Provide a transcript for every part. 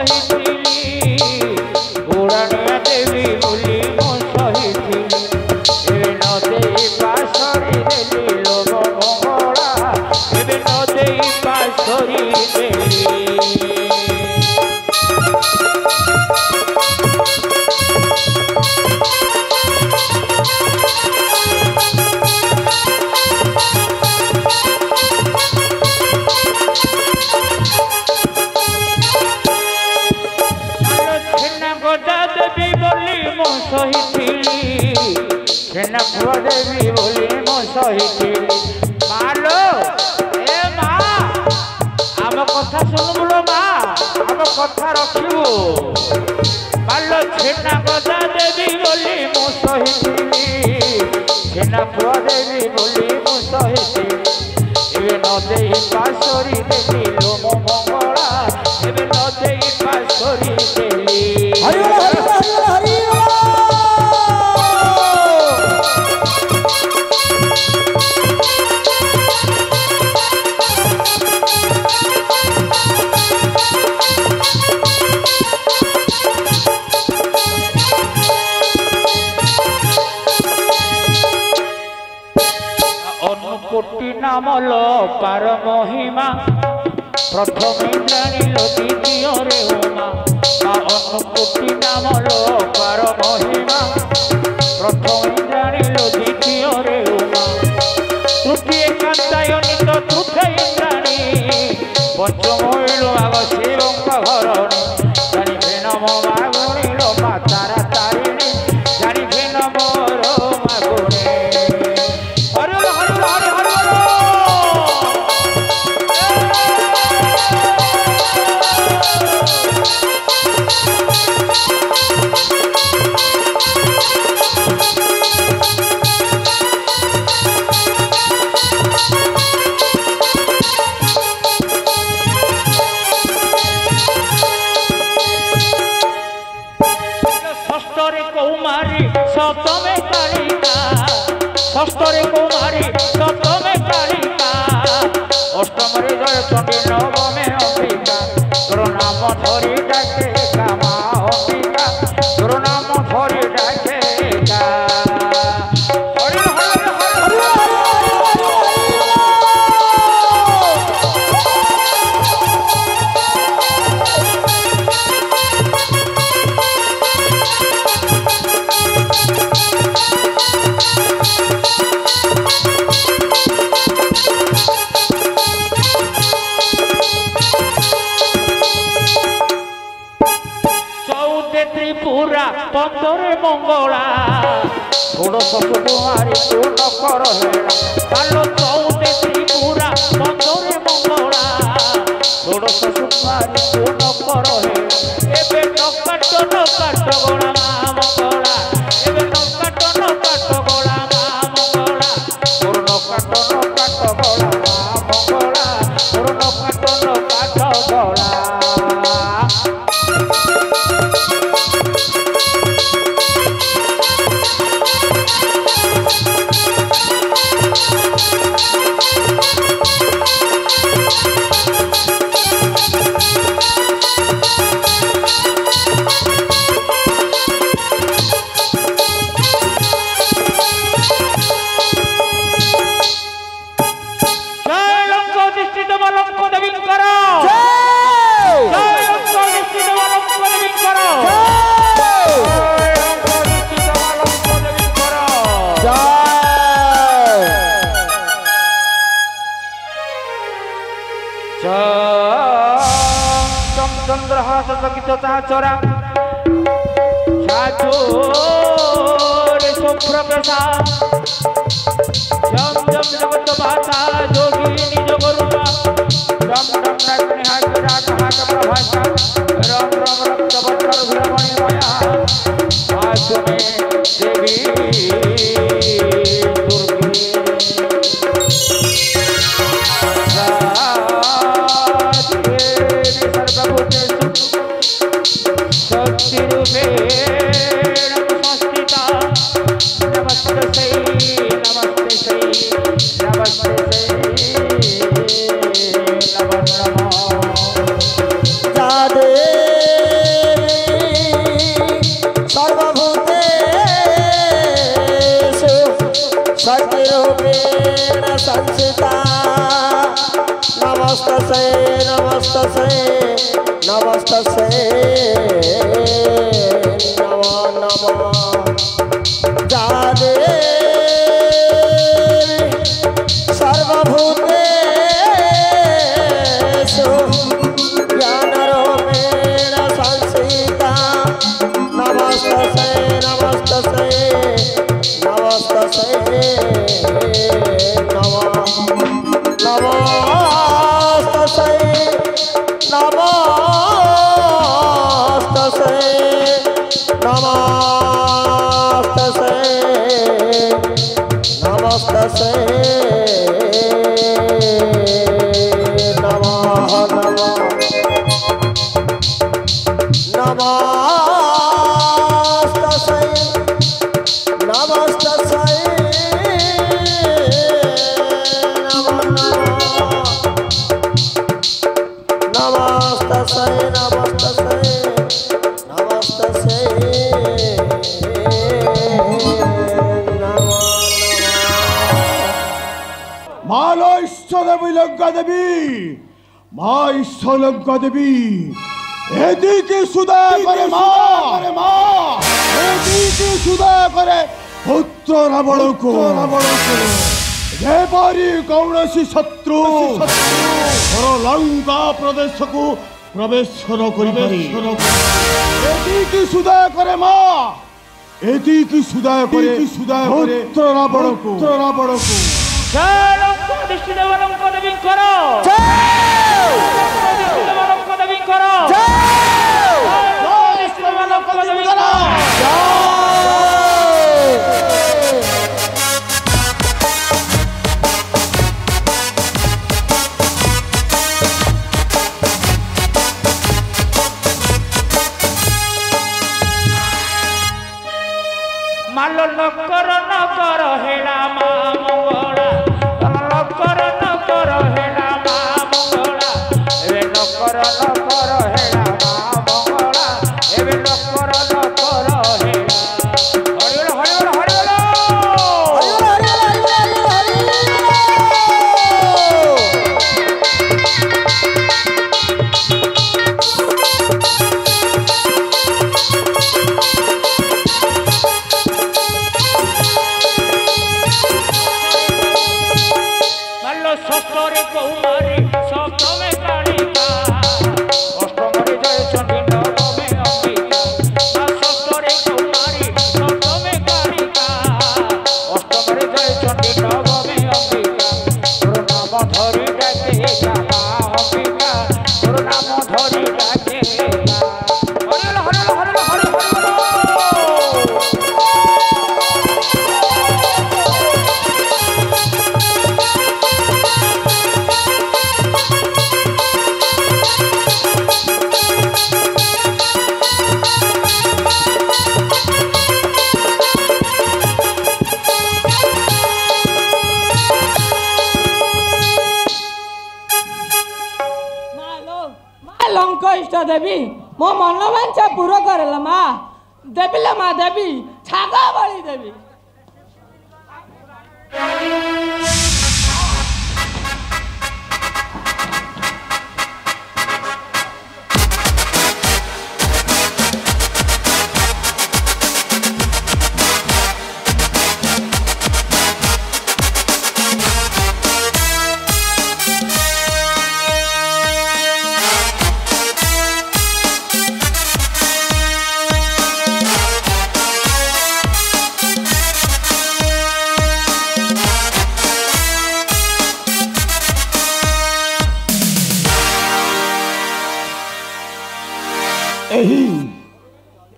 सहिथिली उड़ानिया देवी बोली मो सहिथिली एबे न देई पासरी देली लोभ मंगला एबे न देई पासरी देली सेना पुआ देवी बोली मो सहिथिली मालो ए मा आम कथा सुनुबुलो मा आम कथा रखिबु मालो सेना गदा देवी बोली मो सहिथिली सेना पुआ देवी बोली मो सहिथिली एबे न देई पासरी देली लोम मंगला एबे न देई पासरी देली हरि हरि हरि कोटि नामल पार महिमा प्रथम जानिल द्वितीय रे उमा कोटि नामल पार महिमा प्रथम जानिल द्वितीय रे उमा तृतीय कांतायनित चतुर्थ इंद्राणी पंचम हईल आग शिवंक घरणी जानिबे नम मागुणी लो मा तारा तारिणी जानिबे नम रो मागुणी सप्तमे कालिका षष्ठरे कुमारी सप्तमे कालिका अष्टमरे जय चंडी नवमे अंबिका तोर नाम धरी डाके कामा अंबिका तोर नाम धरी डाके का हरि हरि हरि त्रिपुरा पंदरे मंगला षोड़श कुमारी पूर्ण कर हेला चौदे त्रिपुरा पंदरे मंगला षोड़श कुमारी पूर्ण कर हेला एबे नकाट गोला मा मंगला एबे नकाट गोला मा मंगला तोर नकाट गोला मा मंगला तोर नकाट गोला चंद्रहास सकित चरा सुप्रसा जम जम जगत भाषा जोगी निज गुरुआ रम रम नागनि हाक राग हाक प्रभाषा रम रम रक्त बटर भ्रमणि माया आसुमे देवी नमस्तसे नमो नमो जादे सर्वभूतेषु ज्ञानरूपेण संस्थिता नमस्तसे नमस्तसे नमस्तसे नमो नमस्तसे नमस्तसे नमस्तसे नमस्तसे नमः नमः नमस्तसे नमस्तसे नमस्तसे नमस्तसे नमस्तसे मालो ईश्वरदेवी लंका देवी माँ ईश्वर लंका देवी एदी की सुधा करे माँ एदी की सुधा करे पुत्र रावण को जेपरी कौनसी शत्रु लंका प्रदेश को प्रवेश एदी की सुधा करे माँ एदी की सुधा करे पुत्र रावण को मालो नकर नकर हेला मा मंगला नकर नकर हेला मा मंगला एबे नकर नकर हेला मा मंगला एबे नकर नकर हेला हरिबोल हरिबोल हरिबोल सप्तरे कौमारी सप्तमे कालिका अष्टमरे जय चंडी नवमे अंबिका सप्तरे कौमारी सप्तमे कालिका अष्टमरे जय चंडी नवमे अंबिका तोर नाम धरि डाके गामा अंबिका तोर नाम धरि डाके हरिबोल हरिबोल हरिबोल लंका इष्ट देवी मो मनोवांछा पूरा करला माँ देवी ला माँ देवी छागा वाली देवी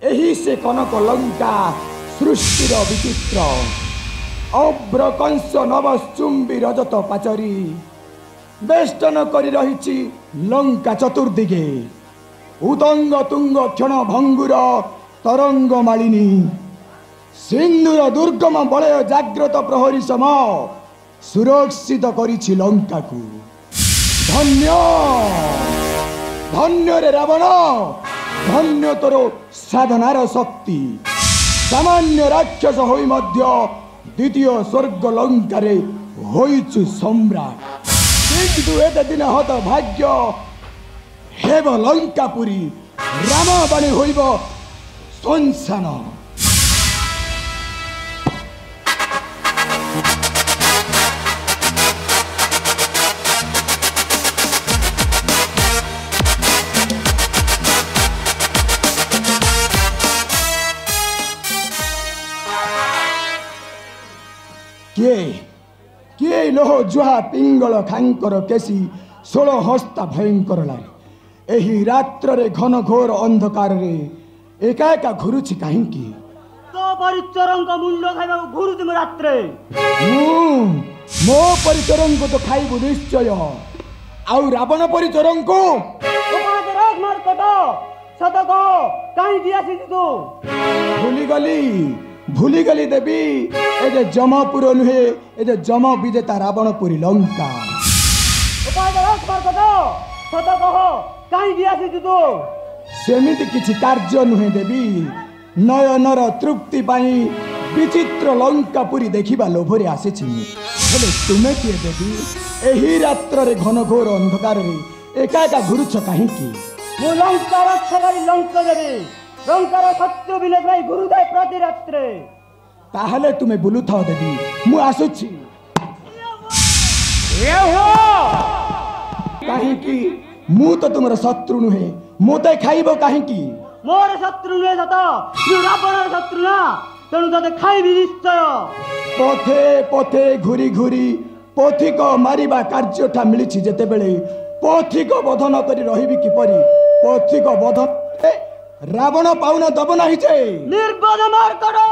एही से कनक लंका सृष्टिर विचित्र अभ्र कंस नवचुंबी रजत पाचरी बेष्टन करी रहिछि लंका चतुर्दिगे उदंग तुंग क्षण भंगुर तरंग मालिनी सिंधुर दुर्गम बलय जाग्रत प्रहरी सम सुरक्षित करिछि लंका को धन्य धन्य रे रावण धन्य तोर साधनार शक्ति सामान्य राक्षस होई मध्य द्वितीय स्वर्ग लंकारे होइछु सम्राट किंतु एते दिन हत भाग्य हेब लंकापुरी रामबाणी होइब संसान। किए लोह जुहा पिंगल खांकर केसी 16 हस्ता भयंकर लागे एही रात्र रे घन घोर अंधकार रे एका एका घुरुछि काहींकी तो परिचरंग मुंड खाइबा घुरुछि म रात्रे मो परिचरंग तो खाइबु निश्चय आउ रावण परिचरंग को राग मार कट सतक काई दियासी तू भूली गली देवी ए जे जमपुर नुहे ए जे जम विजेता रावणपुरी लंका राग मार कट सतक काई दियासी तू सेमिति किछि कार्य नुहे देवी नयनर तृप्ति पाई विचित्र लंकापुरी देखिबा लोभरे आसीछि हेले तुमे किए देवी एही रात्र रे घन घोर अंधकार रे एका एका घुरुछ काहींकी मु लंका रक्षकारी लंका देवी लंकार शत्रु विनाश भाई गुरुदेव प्रति रात्रे ताहले तुमे बुलु थाओ देवी मु आसुछि ए हो काहींकी मु तो तुमर शत्रु नुहे मोते खाइबो काहींकी मोर शत्रु नुहे सत तू रावणर शत्रु ना तेणु तते खाइबी निश्चय पथे पथे घुरी घुरी पथिक मारिबा कार्यटा मिलिछि जेते बेले पथिक बधन करी रहिबी किपरि पथिक बधन रावण पाउन दब नाही जे निर्बोध मार करो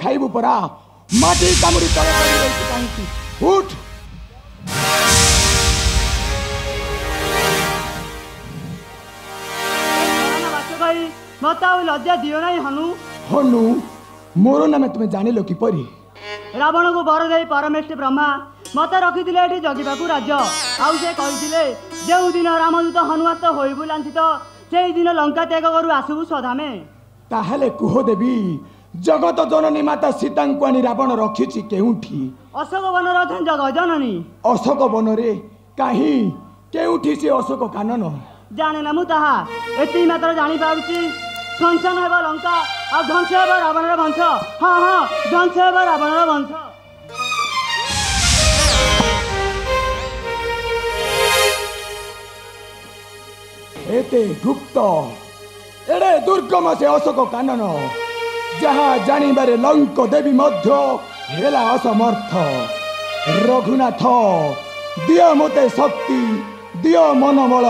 खाइबु परा माटी कामुडी तले पड़ी रही काहींकी उठ ମତେ ଆଉ ଲଜ୍ଜା ଦିଅ ନାହିଁ ହନୁ। ହନୁ ମୋର ନାମ ତୁମେ ଜାଣିଲ କିପରି? ରାବଣକୁ ବର ଦେଇ ପରମେଷ୍ଠି ବ୍ରହ୍ମା ମତେ ରଖିଥିଲେ ଏଠି ଜଗିବାକୁ ରାଜ। ଆଉ ସେ କହିଥିଲେ ଯେଉଁଦିନ ରାମଦୂତ ହନୁଆସ୍ତ ହୋଇ ବୁଲାନ୍ତି ତ ସେଇଦିନ ଲଙ୍କା ତ୍ୟାଗ କରୁ ଆସିବୁ ସ୍ୱଧାମେ। ତାହେଲେ କୁହ ଦେବୀ ଜଗତ ଜନନୀ ମାତା ସୀତାଙ୍କୁ ଆଣି ରାବଣ ରଖିଛି କେଉଁଠି? ଅଶୋକ ବନର ଅଛନ୍ତି ଜଗଜନନୀ। ଅଶୋକ ବନରେ କାହିଁ କେଉଁଠି ସେ ଅଶୋକ କାନନ? ଜାଣେ ନା ମୁଁ ତାହା, ଏତିକି ମାତ୍ର ଜାଣିପାରୁଛି ଶ୍ମଶାନ ହେବ ଲଙ୍କା ଆଉ ଧ୍ୱଂସ ହେବ ରାବଣର ବଂଶ। ହଁ ହଁ ଧ୍ୱଂସ ହେବ ରାବଣର ବଂଶ। ଏତେ ଗୁପ୍ତ ଏଡ଼େ ଦୁର୍ଗମ ସେ ଅଶୋକ କାନନ, ଯାହା ଜାଣିବାରେ ଲଙ୍କ ଦେବୀ ମଧ୍ୟ ହେଲା ଅସମର୍ଥ। ରଘୁନାଥ ଦିଅ ମୋତେ ଶକ୍ତି, ଦିଅ ମନୋବଳ,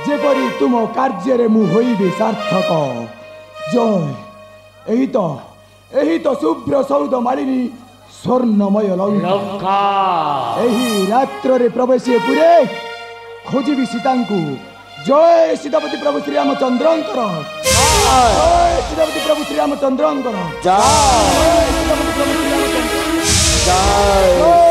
ଯେପରି ତୁମ କାର୍ଯ୍ୟରେ ମୁଁ ହୋଇବି ସାର୍ଥକ। ଜୟ। ଏହି ତ ଶୁଭ୍ର ସୌଧ ମାଳିନୀ ସ୍ୱର୍ଣ୍ଣମୟ ଲଙ୍କା। ଏହି ରାତ୍ରରେ ପ୍ରବେଶୀ ପୁରେ ଖୋଜିବି ସୀତାଙ୍କୁ। ଜୟ ସୀତାପତି ପ୍ରଭୁ ଶ୍ରୀରାମଚନ୍ଦ୍ରଙ୍କର। ଜୟ ସୀତାପତି ପ୍ରଭୁ ଶ୍ରୀରାମଚନ୍ଦ୍ରଙ୍କର। ଜୟ ସୀତାପତି ପ୍ରଭୁ ଶ୍ରୀରାମଚନ୍ଦ୍ର। ଜୟ